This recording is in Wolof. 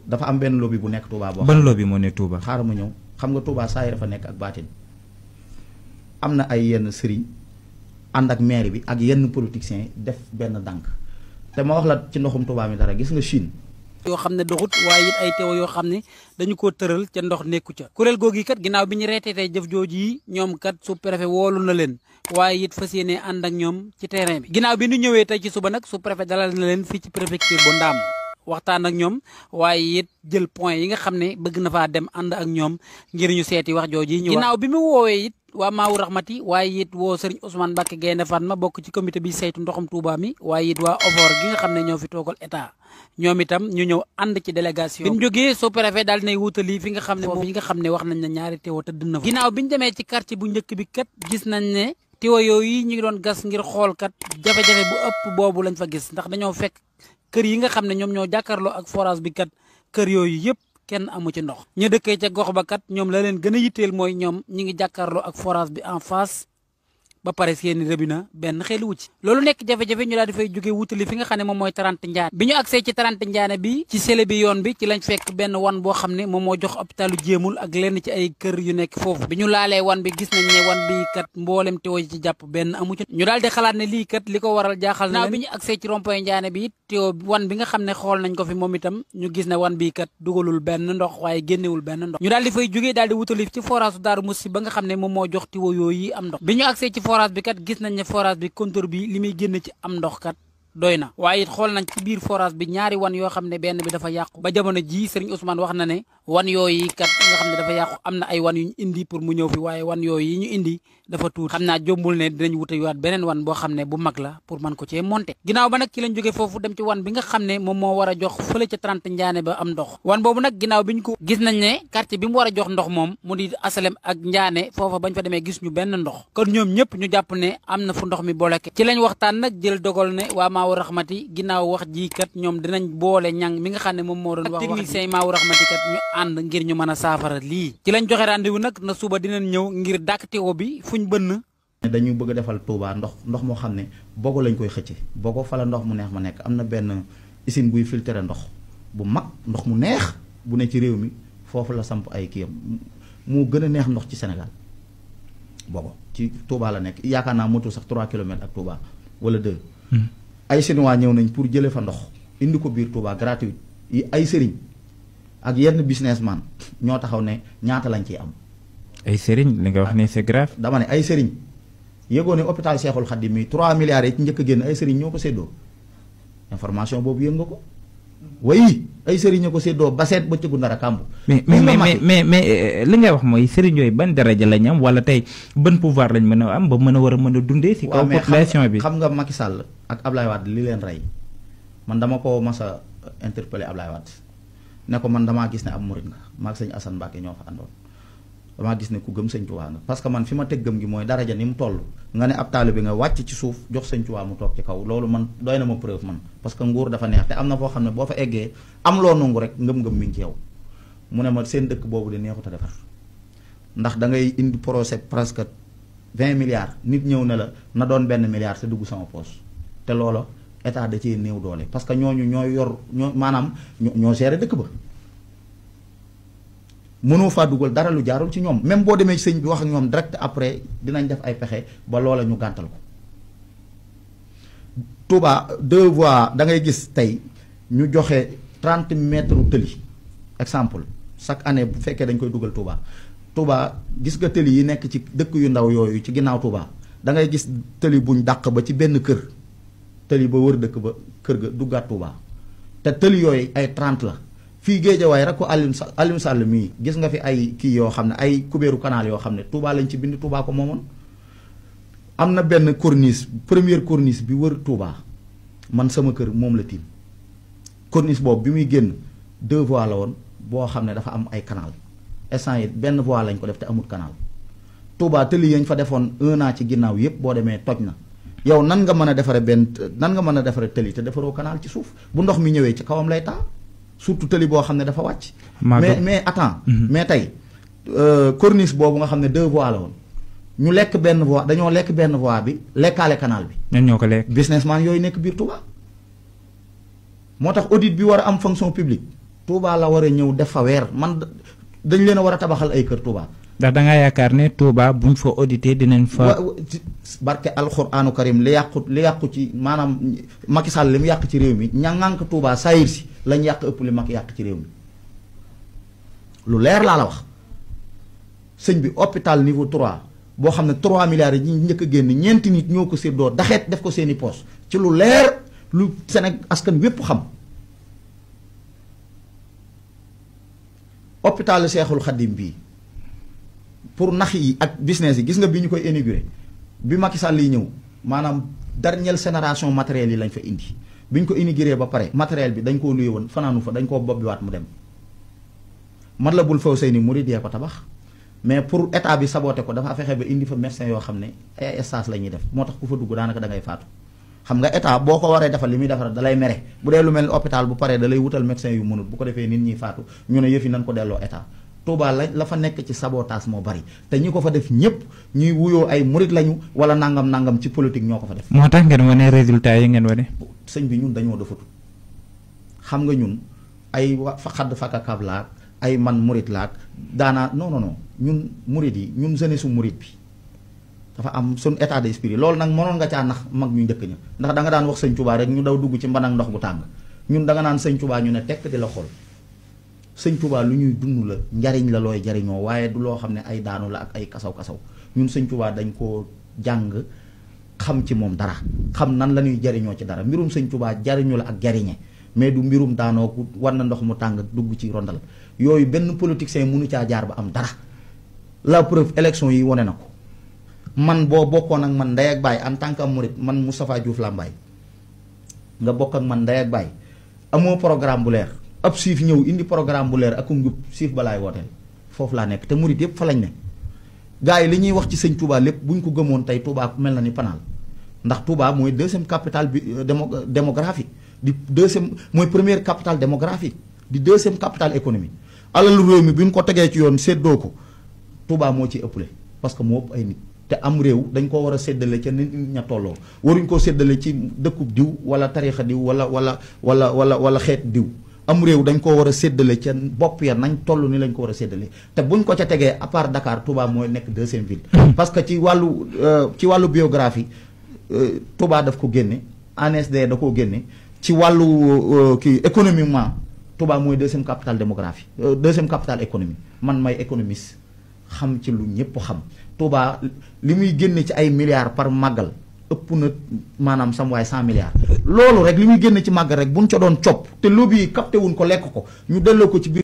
dafa am benn lobby bu nekk Touba boo. ban lobby moo nekk Touba. xaaral ma ñëw xam nga Touba saa yi dafa nekk ak baatin am na ay yenn sëriñ ànd ak maire bi ak yenn politiciens def benn dànk te ma wax la ci ndoxum Touba mi dara gis nga Chine. yoo xam ne doxut waaye it ay teew yoo xam ne dañu koo tëral ca ndox nekku ca kuréel googu kat ginnaaw bi ñu reeteetee jëf jooju yi ñoom kat sous-préfet woolu na leen waaye it fas yéene ànd ak ñoom ci terrain bi ginnaaw bi ñu ñëwee tey ci suba nag sous-préfet dalal na leen fii ci préfecture bu Ndaam waxtaan ak ñoom waaye it jël point yi nga xam ne bëgg na faa dem ànd ak ñoom ngir ñu seeti wax jooju yi ñu ginnaaw bi mu woowee it waa Maawu Rahmati waaye it woo Serigne Ousmane Mbacke Gaynde Fatma bokk ci comité bi saytu ndoxum Touba mi waaye it waa OFOR gi nga xam ne ñoo fi toogal état ñoom itam ñu ñëw ànd ci délégation bi ñu jógee sous-préfet daal dinay wutali fi nga xam ne moom yi nga xam ne wax nañ ne ñaari teewa tëdd na fa ginnaaw bi ñu demee ci quartier bu njëkk bi kat gis nañ ne teewa yooyu ñu ngi doon gas ngir xool kat jafe-jafe bu ëpp boobu lañ fa gis ndax dañoo fekk kër yi nga xam ne ñoom ñoo jàkkaarloo ak forage bi kat kër yooyu yëpp kenn amu ci ndox ñu dëkkee ca gox ba kat ñoom la leen gën a yitteel mooy ñoom ñi ngi jàkkaarloo ak forage bi en face ba pare seeni rëbina benn xeelu wu ci loolu nekk jafe-jafe ñu daal di fay jóge wutali fi nga xam ne moom mooy 30 Ndiané bi ñu agsee ci 30 Ndiané bi ci sele bi yoon bi ci lañ fekk benn wan boo xam ne moom moo jox hôpitalu jéemul ak lenn ci ay kër yu nekk foofu bi ñu laalee wan bi gis nañ ne wan bi kat mboolem teewo ci jàpp benn amu ci ñu daal di xalaat ne lii kat li ko waral jaaxal na bi ñu agsee ci rond-point Ndiané bi teewo wan bi nga xam ne xool nañ ko fi moom itam ñu gis ne wan bi kat dugalul benn ndox waaye génnewul benn ndox ñu daal di fay jógee daal di wutali ci forage Daaru Musi ba nga xam ne moom moo jox teewo yooyu am ndox bi ñu agsee ci forage bi kat gis nañ ne forage bi compteur bi li muy génn ci am ndox kat doy na waaye it xool nañ ci biir forage bi ñaari wan yoo xam ne benn bi dafa yàqu ba jamono ji Serigne Ousmane wax na ne wan yooyu kat nga xam ne dafa yàqu am na ay wan yu ñu indi pour mu ñëw fi waaye wan yooyu yi ñu indi dafa tuuti xam naa jombul ne dinañ wutawaat beneen wan boo xam ne bu mag la pour mën ko cee monter ginnaaw ba nag ci lañ jógee foofu dem ci wan bi nga xam ne moom moo war a jox fële ca 30 Ndiané ba am ndox wan boobu nag ginnaaw bi ñu ko gis nañ ne quartier bi mu war a jox ndox moom mu di asalem ak Ndiané foofa bañ fa demee gis ñu benn ndox kon ñoom ñëpp ñu jàpp ne am na fu ndox mi bloqué ci lañ waxtaan nag jël dogal ne waa Maawu Rahmati ginnaaw wax ji kat ñoom dinañ boole ñang mi nga xam ne moom moo doon wax technicien Maawu Rahmati kat ñu ànd ngir ñu mën a saafara lii ci lañ joxe rendez-vous nag na suba dinañ ñëw ngir dàkk teewo bi fuñ bënn dañu bëgg a defal Touba ndox moo xam ne bogo lañ koy xëcce bogo fa la ndox mu neex ma nekk am na benn usine buy filtrer ndox bu mag ndox mu neex bu ne ci réew mi foofu la samp ay kiyam moo gën a neex ndox ci Sénégal bogo ci Touba la nekk yaakaar naa motul sax 3 kilomètres ak Touba wala 2 ay chinois ñëw nañ pour jële fa ndox indi ko biir Touba gratuit yi ay sëriñ ak yenn businessman ñoo taxaw ne ñaata lañ ciy am ay sëriñ li nga wax ne c'est grave dama ne ay sëriñ yëgoo ne hôpital Cheikhoul Khadim mi 3 milliards yi ci njëkk a génn ay sëriñ ñoo ko séddoo information boobu yëg nga ko way ay sëriñ ñoo ko séddoo ba seet bëccëgu ndara kàmb mais li ngay wax mooy sëriñ yooyu ban daraja lañ am wala tey ban pouvoir lañ mën a am ba mën a war a mën a dundee si kaw population bi xam nga Macky Sall ak Ablaye Wade li leen rey man dama ko mas a interpellé Ablaye Wade ne ko man damaa gis ne ab murit nga maag sëñ Assane Mbacke ñoo fa àndoon damaa gis ne ku gëm sëñ Tuubaa nga parce que man fi ma teg gëm gi mooy daraja ni mu toll nga ne ab taalibe nga wàcc ci suuf jox sëñ Tuubaa mu toog ci kaw loolu man doy na ma preuve man parce que nguur dafa neex te am na foo xam ne boo fa eggee am loo nangu rek ngëm-ngëm mi ngi ci yow mu ne ma seen dëkk boobu de neexut a defar ndax da ngay indi projet presque 20 milliards nit ñëw ne la na doon benn milliard te dugg sama poche te loola état da cee néew doole parce que ñooñu ñooy yor maanaam ñoo gérer dëkk ba mënoo faa dugal dara lu jaarul ci ñoom même boo demee ci sëñ bi wax ak ñoom direct après dinañ def ay pexe ba loola ñu gàntal ko Touba 2 voies da ngay gis tey ñu joxe 30 mètres tëli exemple chaque année bu fekkee dañ koy dugal Touba gis nga tëli yi nekk ci dëkk yu ndaw yooyu ci ginnaaw Touba da ngay gis tëli buñ dàq ba ci benn kër tëli ba wër dëkk ba kër ga duggaat Touba te tëli yooyu ay 30 la fii Géejawaay rek ko Alioune Sall mii gis nga fi ay kii yoo xam ne ay kubéeru canal yoo xam ne Touba lañ ci bind Touba ko moomoon am na benn corniche première corniche bi wër Touba man sama kër moom la tiim corniche boobu bi muy génn 2 voies la woon boo xam ne dafa am ay canal instant yi benn voie lañ ko def te amul canal Touba tëli yañ fa defoon 1 an ci ginnaaw yépp boo demee toj na yow nan nga mën a defare tëli te defaroo canal ci suuf bu ndox mi ñëwee ci kawam lay taa surtout tëli boo xam ne dafa wàcc mais attends mais tey corniche boobu nga xam ne 2 voies la woon ñu lekk benn voie dañoo lekk benn voie bi lekkaale canal bi ñan ñoo ko lekk businessman yooyu nekk biir Touba moo tax audit bi war a am fonction publique Touba la war a ñëw def fa weer man dañ leen a war a tabaxal ay kër Touba. ndax da ngaa yaakaar ne Touba buñ fa audité dinañ fa. barke alxuraanu karim li yàqu ci maanaam Macky Sall li mu yàq ci réew mi ña ŋànk Touba saayir si lañ yàq ëpp li Macky yàq ci réew mi lu leer laa la wax. sëñ bi hôpital niveau 3 boo xam ne 3 milliards yi ñu njëkk a génn ñeenti nit ñoo ko séddoo daxeet def ko seeni poos ci lu leer lu Sénégal askan wépp xam. hôpital Seexul Xaddim bii pour nax yi ak business yi gis nga bi ñu koy inauguré bi Macky Sall yi ñëw maanaam dernière génération matériel yi lañ fa indi bi ñu ko inauguré ba pare matériel bi dañ koo luye woon fanaanu fa dañ koo bobbiwaat mu dem Matlabul Fawzayni murid yee ko tabax mais pour état bi saboté ko dafa fexe ba indi fa médecin yoo xam ne ay stage la ñuy def moo tax ku fa dugg daanaka da ngay faatu. xam nga état boo ko waree defal li muy defar da lay mere bu dee lu mel ni hôpital bu paree da lay wutal médecin yu mënut bu ko defee nit ñi faatu ñu ne yëf yi nañ ko delloo état. Touba la fa nekk ci sabotage moo bari te ñi ko fa def ñëpp ñuy wuyoo ay murit lañu wala nangam ci politique ñoo ko fa def. moo tax ngeen wane résultat yi ngeen wane. sëñ bi ñun dañoo defatu xam nga ñun ay fa xadd fakakab laak ay man murit laak daanaa non ñun murit yi ñun jeunesse su murit bi dafa am suñ état d'esprit loolu nag mënoon nga caa nax mag ñu njëkk ña ndax da nga daan wax sëñ Touba rek ñu daw dugg ci mban ak ndox bu tàng ñun da nga naan sëñ Touba ñu ne tekk di la xool. sëñ Touba lu ñuy dund la njariñ la looy jariñoo waaye du loo xam ne ay daanu la ak ay kasaw-kasaw ñun sëñ Touba dañ koo jàng xam ci moom dara xam nan la ñuy jariñoo ci dara mbirum sëñ Touba jariñu la ak jariñe mais du mbirum daanoo ku war na ndox mu tàng dugg ci rondal yooyu benn politicien mënu caa jaar ba am dara la preuve élection yi wane na ko man boo bokkoon ak man ndey ak baay en tant que murit man Moustapha Diouf Lambaye nga bokk ak man ndey ak baay amoo programme bu leer ab siif ñëw indi programme bu leer ak njub siif balaay wooteel foofu laa nekk te murit yëpp fa lañ ne gars yi li ñuy wax ci sëñ Touba lépp bu ñu ko gëmoon tey Touba mel na ni Panaal ndax Touba mooy deuxième capitale bi démographique di deuxième mooy première capitale démographique di deuxième capitale économique alalu réew mi bi ñu ko tegee ci yoon séddoo ko Touba moo ci ëppale parce que moo ëpp ay nit te am réew dañ koo war a séddale ca nit ña tolloo waruñ koo séddale ci dëkkub diw wala tariixa diw wala xeet diw am réew dañ koo war a séddale ca bopp ya nañ toll ni lañ ko war a séddale te buñ ko ca tegee à part Dakar Touba mooy nekk deuxième ville parce que ci wàllu biographie Touba daf ko génne ANSD da koo génne ci wàllu kii économiquement Touba mooy deuxième capitale démographie deuxième capitale économie man may économiste xam ci lu ñëpp xam Touba li muy génne ci ay milliards par màggal ëpp na maanaam sam waay 100 milliards loolu rek li muy génne ci màggal rek buñ ca doon copp te lobby yi capté wuñ ko lekk ko ñu delloo ko ci biir